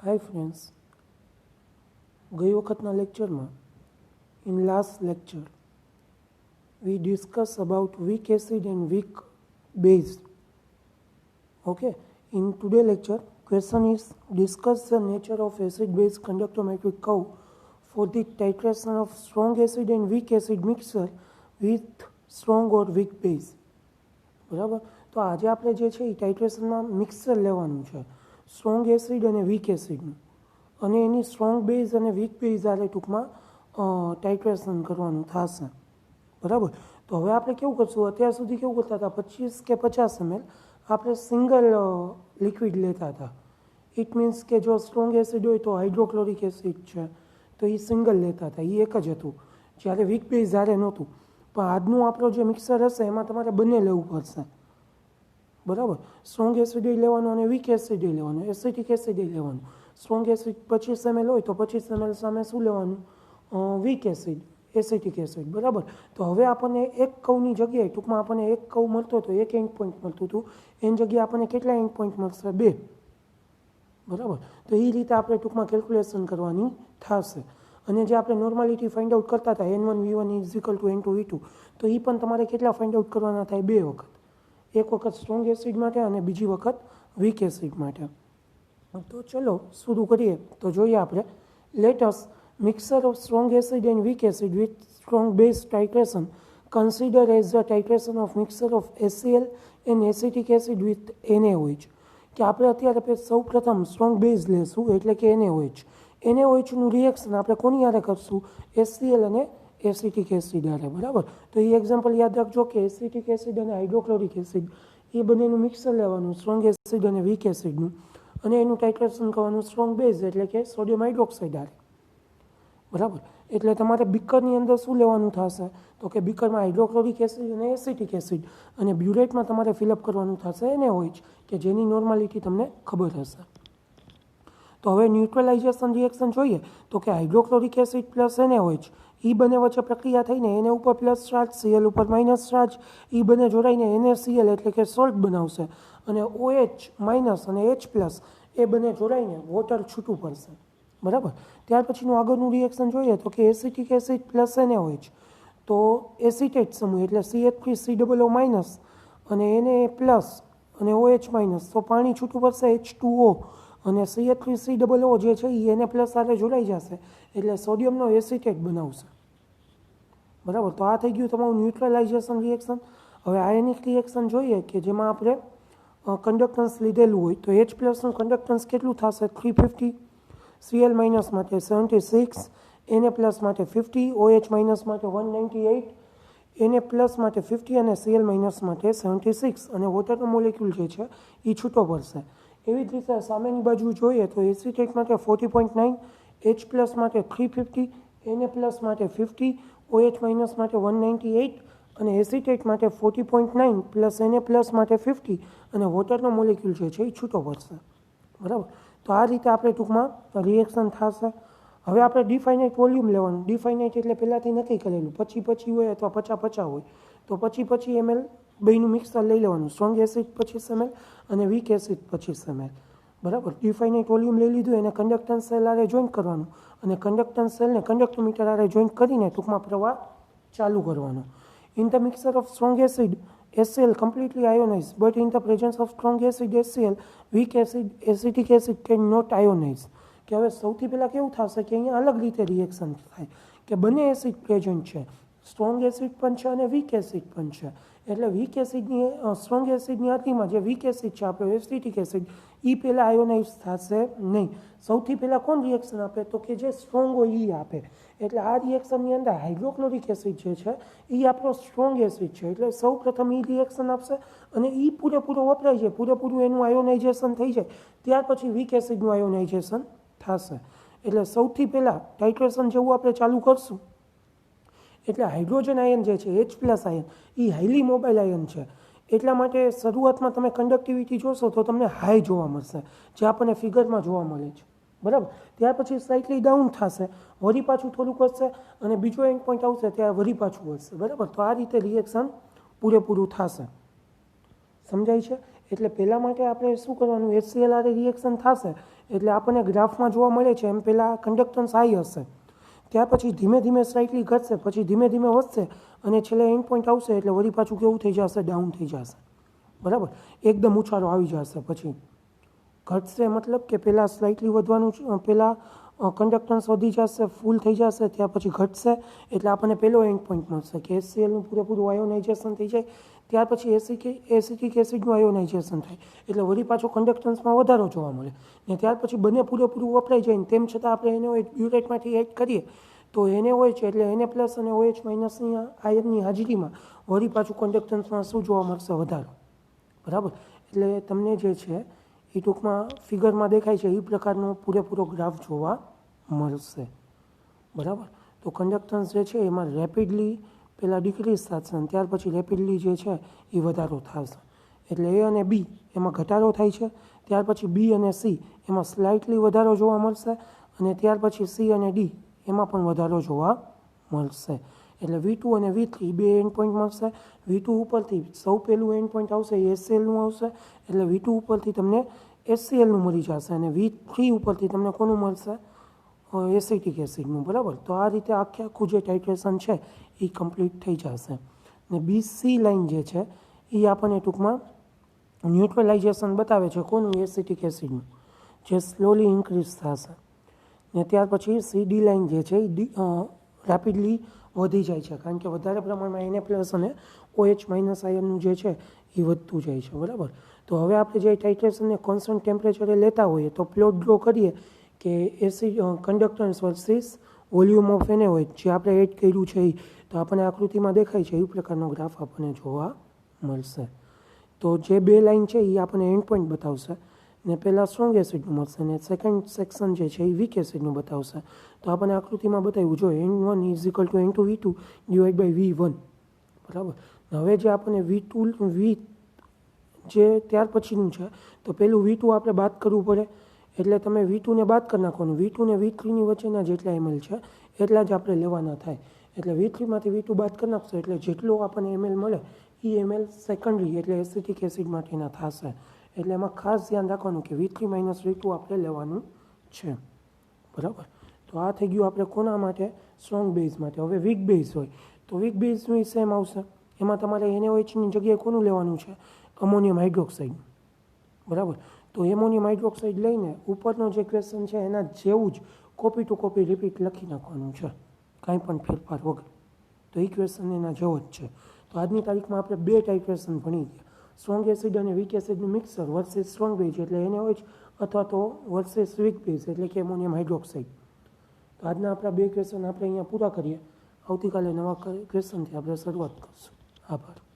Hi friends, ગઈ વખતના લેક્ચરમાં in last lecture we discussed about weak acid and weak base. Okay, in today's lecture question is discuss the nature of acid base conductometric curve for the titration of strong acid and weak acid mixture with strong or weak base. બરાબર, તો આજે આપણે જે છે એ ટાઇટ્રેશનમાં mixer લેવાનું છે strong acid અને weak એસિડનું, અને એની સ્ટ્રોંગ બેઝ અને વીક બેઝ આરે ટૂંકમાં ટાઇટ્રેશન કરવાનું થશે. બરાબર, તો હવે આપણે કેવું કરશું, અત્યાર સુધી કેવું કરતા હતા 25 કે 50 ml આપણે સિંગલ લિક્વિડ લેતા હતા. ઇટ મીન્સ કે જો સ્ટ્રોંગ એસિડ હોય તો હાઇડ્રોક્લોરિક એસિડ છે તો એ સિંગલ લેતા હતા, એ એક જ હતું, જ્યારે વીક બેઝ જ્યારે નહોતું. પણ આજનું આપણો જે મિક્સર હશે એમાં તમારે બંને લેવું પડશે. બરાબર, સ્ટ્રોંગ એસિડ લેવાનું અને વીક એસિડ લેવાનું, એસિટિક એસિડ લેવાનું. સ્ટ્રોંગ એસિડ 25 ml હોય તો 25 ml સામે શું લેવાનું, વીક એસિડ, એસિટિક એસિડ. બરાબર, તો હવે આપણને એક કવની જગ્યાએ ટૂંકમાં આપણને એક કવ મળતો હતો, એક એન્ડ પોઈન્ટ મળતું હતું, એની જગ્યાએ આપણને કેટલા એન્ડ પોઈન્ટ મળશે, 2. બરાબર, તો એ રીતે આપણે ટૂંકમાં કેલ્ક્યુલેશન કરવાની થશે. અને જે આપણે નોર્માલિટી ફાઇન્ડ આઉટ કરતા હતા N1 V1 is equal to N2 V2, તો એ પણ તમારે કેટલા ફાઇન્ડ આઉટ કરવાના થાય, 2 વખત. એક વખત સ્ટ્રોંગ એસિડ માટે અને બીજી વખત વીક એસિડ માટે. તો ચલો શરૂ કરીએ. તો જોઈએ આપણે let's mixture of strong acid and weak acid with strong base titration consider as the titration of mixture of HCl and acetic acid with NaOH. કે આપણે અત્યારે સૌ પ્રથમ સ્ટ્રોંગ બેઝ લેશું એટલે કે NaOH. NaOHનું રિએક્શન આપણે કોની હારે કરશું, HCl અને એસિટિક એસિડ હારે. બરાબર, તો એ એક્ઝામ્પલ યાદ રાખજો કે એસિટિક એસિડ અને હાઇડ્રોક્લોરિક એસિડ એ બંનેનું મિક્સર લેવાનું, સ્ટ્રોંગ એસિડ અને વીક એસિડનું, અને એનું ટાઇટ્રેશન કરવાનું સ્ટ્રોંગ બેઝ એટલે કે સોડિયમ હાઇડ્રોક્સાઇડ હારે. બરાબર, એટલે તમારે બીકરની અંદર શું લેવાનું થશે, તો કે બીકરમાં હાઇડ્રોક્લોરિક એસિડ અને એસિટિક એસિડ, અને બ્યુરેટમાં તમારે ફિલઅપ કરવાનું થશે NaOH, કે જેની નોર્માલિટી તમને ખબર હશે. તો હવે ન્યુટ્રલાઇઝેશન રિએક્શન જોઈએ તો કે હાઇડ્રોક્લોરિક એસિડ પ્લસ NaOH એ બંને વચ્ચે પ્રક્રિયા થઈને Na ઉપર પ્લસ ચાર્જ, Cl ઉપર માઇનસ ચાર્જ, એ બંને જોડાઈને NaCl એટલે કે સોલ્ટ બનાવશે, અને OH માઇનસ અને H પ્લસ એ બંને જોડાઈને વોટર છૂટું પડશે. બરાબર, ત્યાર પછીનું આગળનું રિએક્શન જોઈએ તો કે એસિટિક એસિડ પ્લસ NaOH, તો એસિટેટ સમૂહ એટલે CH3COO માઇનસ અને Na પ્લસ અને OH માઇનસ, તો પાણી છૂટું પડશે H2O, અને CH3COO જે છે એ Na પ્લસ સાથે જોડાઈ જશે એટલે સોડિયમનો એસિટેટ બનાવશે. બરાબર, તો આ થઈ ગયું તમારું ન્યુટ્રલાઇઝેશન રિએક્શન. હવે આયનિક રિએક્શન જોઈએ કે જેમાં આપણે કન્ડક્ટન્સ લીધેલું હોય તો H પ્લસનું કન્ડક્ટન્સ કેટલું થશે, 350, Cl માઇનસ માટે 76, Na પ્લસ માટે 50, OH માઇનસ માટે 198, Na પ્લસ માટે 50 અને Cl માઇનસ માટે 76, અને વોટરનો મોલેક્યુલ જે છે એ છૂટો પડશે. એવી જ રીતે સામેની બાજુ જોઈએ તો એસિટેટ માટે 40.9, H પ્લસ માટે 350, Na પ્લસ માટે 50, OH માઇનસ માટે 198, અને એસિટેટ માટે 40.9 પ્લસ Na પ્લસ માટે 50, અને વોટરનો મોલેક્યુલ જે છે એ છૂટો પડશે. બરાબર, તો આ રીતે આપણે ટૂંકમાં રિએક્શન થશે. હવે આપણે ડિફાઇનાઇટ વોલ્યુમ લેવાનું. ડિફાઇનાઇટ એટલે પહેલાંથી નક્કી કરેલું, પછી હોય અથવા 50 હોય તો 25 ml બેયનું મિક્સર લઈ લેવાનું, સ્ટ્રોંગ એસિડ 25 ml અને વીક એસિડ 25 ml. બરાબર, ડિફાઇનાઇટ વોલ્યુમ લઈ લીધું, એને કન્ડક્ટન્સ સેલ આરે જોઈન્ટ કરવાનું, અને કન્ડક્ટન્સ સેલને કંડક્ટોમીટર આરે જોઈન્ટ કરીને ટૂંકમાં પ્રવાહ ચાલુ કરવાનો. In the mixer of strong acid HCl completely ionized, but in the presence of strong acid HCl, weak acid, acetic acid cannot ionize. કે હવે સૌથી પહેલાં કેવું થશે કે અહીંયા અલગ રીતે રિએક્શન થાય કે બંને એસિડ પ્રેઝન્ટ છે, સ્ટ્રોંગ એસિડ પણ છે અને વીક એસિડ પણ છે. એટલે વીક એસિડની સ્ટ્રોંગ એસિડની હાથીમાં જે વીક એસિડ છે આપણો એસિટિક એસિડ એ પહેલાં આયોનાઇઝ થશે નહીં. સૌથી પહેલાં કોણ રિએક્શન આપે, તો કે જે સ્ટ્રોંગ હોય એ આપે. એટલે આ રિએક્શનની અંદર હાઇડ્રોક્લોરિક એસિડ જે છે એ આપણો સ્ટ્રોંગ એસિડ છે, એટલે સૌ પ્રથમ એ રિએક્શન આપશે, અને એ પૂરેપૂરો વપરાય છે, પૂરેપૂરું એનું આયોનાઇઝેશન થઈ જાય ત્યાર પછી વીક એસિડનું આયોનાઇઝેશન થશે. એટલે સૌથી પહેલાં ટાઇટ્રેશન જેવું આપણે ચાલુ કરશું એટલે હાઇડ્રોજન આયન જે છે H પ્લસ આયન એ હાઈલી મોબાઈલ આયન છે, એટલા માટે શરૂઆતમાં તમે કંડક્ટિવિટી જોશો તો તમને હાઈ જોવા મળશે, જે આપણને ફિગરમાં જોવા મળે છે. બરાબર, ત્યાર પછી સ્લાઇટલી ડાઉન થશે, વળી પાછું થોડુંક વધશે, અને બીજો એન્ડ પોઈન્ટ આવશે ત્યારે વળી પાછું વધશે. બરાબર, તો આ રીતે રિએક્શન પૂરેપૂરું થશે. સમજાય છે? એટલે પહેલાં માટે આપણે શું કરવાનું, HCl હારે રિએક્શન થશે એટલે આપણને ગ્રાફમાં જોવા મળે છે એમ પહેલાં કન્ડક્ટન્સ હાઈ હશે, ત્યાર પછી ધીમે ધીમે સ્લાઇટલી ઘટશે, પછી ધીમે ધીમે વધશે અને છેલ્લે એન્ડ પોઈન્ટ આવશે એટલે વળી પાછું કેવું થઈ જશે, ડાઉન થઈ જશે. બરાબર, એકદમ ઉછાળો આવી જશે. પછી ઘટશે મતલબ કે પહેલાં સ્લાઇટલી વધવાનું, પહેલાં કન્ડક્ટન્સ વધી જશે, ફૂલ થઈ જશે, ત્યાર પછી ઘટશે એટલે આપણને પહેલો એન્ડ પોઈન્ટ મળશે કે HClનું પૂરેપૂરું આયોનાઇઝેશન થઈ જાય, ત્યાર પછી એસિટિક એસિડનું આયોનાઇઝેશન થાય એટલે વળી પાછો કન્ડક્ટન્સમાં વધારો જોવા મળે ને ત્યાર પછી બંને પૂરેપૂરું વપરાઈ જાય ને તેમ છતાં આપણે એને બ્યુરેટમાંથી એડ કરીએ તો NaOH એટલે Na પ્લસ અને OH માઇનસની આયનની હાજરીમાં વળી પાછું કન્ડક્ટન્સમાં શું જોવા મળશે, વધારો. બરાબર, એટલે તમને જે છે એ ટૂંકમાં ફિગરમાં દેખાય છે એ પ્રકારનો પૂરેપૂરો ગ્રાફ જોવા મળશે. બરાબર, તો કન્ડક્ટન્સ જે છે એમાં રેપિડલી પહેલાં ડિક્રીઝ થશે અને ત્યાર પછી રેપિડલી જે છે એ વધારો થશે. એટલે A અને B એમાં ઘટાડો થાય છે, ત્યાર પછી B અને C એમાં સ્લાઇટલી વધારો જોવા મળશે અને ત્યાર પછી C અને D એમાં પણ વધારો જોવા મળશે. એટલે V2 અને V3 બે એન્ડ પોઈન્ટ મળશે. V2 ઉપરથી સૌ પહેલું એન્ડ પોઈન્ટ આવશે એ HClનું આવશે એટલે V2 ઉપરથી તમને HClનું મળી જશે અને V3 ઉપરથી તમને કોનું મળશે, એસિટિક એસિડનું. બરાબર, તો આ રીતે આખું જે ટાઇટ્રેશન છે એ કમ્પ્લીટ થઈ જશે. ને BC લાઇન જે છે એ આપણને ટૂંકમાં ન્યુટ્રલાઇઝેશન બતાવે છે કોનું, એસિટિક એસિડનું, જે સ્લોલી ઇન્ક્રીઝ થશે. ને ત્યાર પછી CD લાઇન જે છે એ રેપિડલી વધી જાય છે કારણ કે વધારે પ્રમાણમાં Na પ્લસ અને OH માઇનસ આયનનું જે છે એ વધતું જાય છે. બરાબર, તો હવે આપણે જે ટાઇટ્રેશનને કોન્સ્ટન્ટ ટેમ્પરેચરે લેતા હોઈએ તો પ્લોટ ડ્રો કરીએ કે acid conductance versus volume of NaOH જે આપણે એડ કર્યું છે એ, તો આપણને આકૃતિમાં દેખાય છે એ પ્રકારનો ગ્રાફ આપણને જોવા મળશે. તો જે બે લાઇન છે એ આપણને એન્ડ પોઈન્ટ બતાવશે ને પહેલાં સ્ટ્રોંગ એસિડનું મળશે ને સેકન્ડ સેક્શન જે છે એ વીક એસિડનું બતાવશે. તો આપણને આકૃતિમાં બતાવ્યું જો N1 is equal to N2 V2 divide by V1. બરાબર, હવે જે આપણને V જે ત્યાર પછીનું છે તો પહેલું V2 આપણે બાદ કરવું પડે એટલે તમે V2ને બાદ કરી નાખવાનું. V2 ને V3ની વચ્ચેના જેટલા ml છે એટલા જ આપણે લેવાના થાય. એટલે V3માંથી V2 બાદ કરી નાખશો એટલે જેટલો આપણને ml મળે એ ml સેકન્ડરી એટલે એસિટિક એસિડ માટેના થશે. એટલે એમાં ખાસ ધ્યાન રાખવાનું કે V3 માઇનસ V2 આપણે લેવાનું છે. બરાબર, તો આ થઈ ગયું આપણે કોના માટે, સ્ટ્રોંગ બેઝ માટે. હવે વીક બેઝ હોય તો વીક બેઝનું સેમ આવશે, એમાં તમારે NaOHની જગ્યાએ કોનું લેવાનું છે, અમોનિયમ હાઇડ્રોક્સાઇડ. બરાબર, તો એમોનિયમ હાઇડ્રોક્સાઇડ લઈને ઉપરનો જે ક્વેશ્ચન છે એના જેવું જ કોપી ટુ કોપી રિપીટ લખી નાખવાનું છે, કાંઈ પણ ફેરફાર વગર. તો એ ક્વેશ્ચન એના જેવો જ છે. તો આજની તારીખમાં આપણે બે ટાઇટ્રેશન ભણી ગયા, સ્ટ્રોંગ એસિડ અને વીક એસિડનું મિક્સર વર્સિસ સ્ટ્રોંગ બેઝ એટલે NaOH અથવા તો વર્સિસ વીક બેઝ એટલે કે એમોનિયમ હાઇડ્રોક્સાઇડ. તો આજના આપણા બે ક્વેશ્ચન આપણે અહીંયા પૂરા કરીએ. આવતીકાલે નવા ક્વેશ્ચનથી આપણે શરૂઆત કરીશું. આભાર.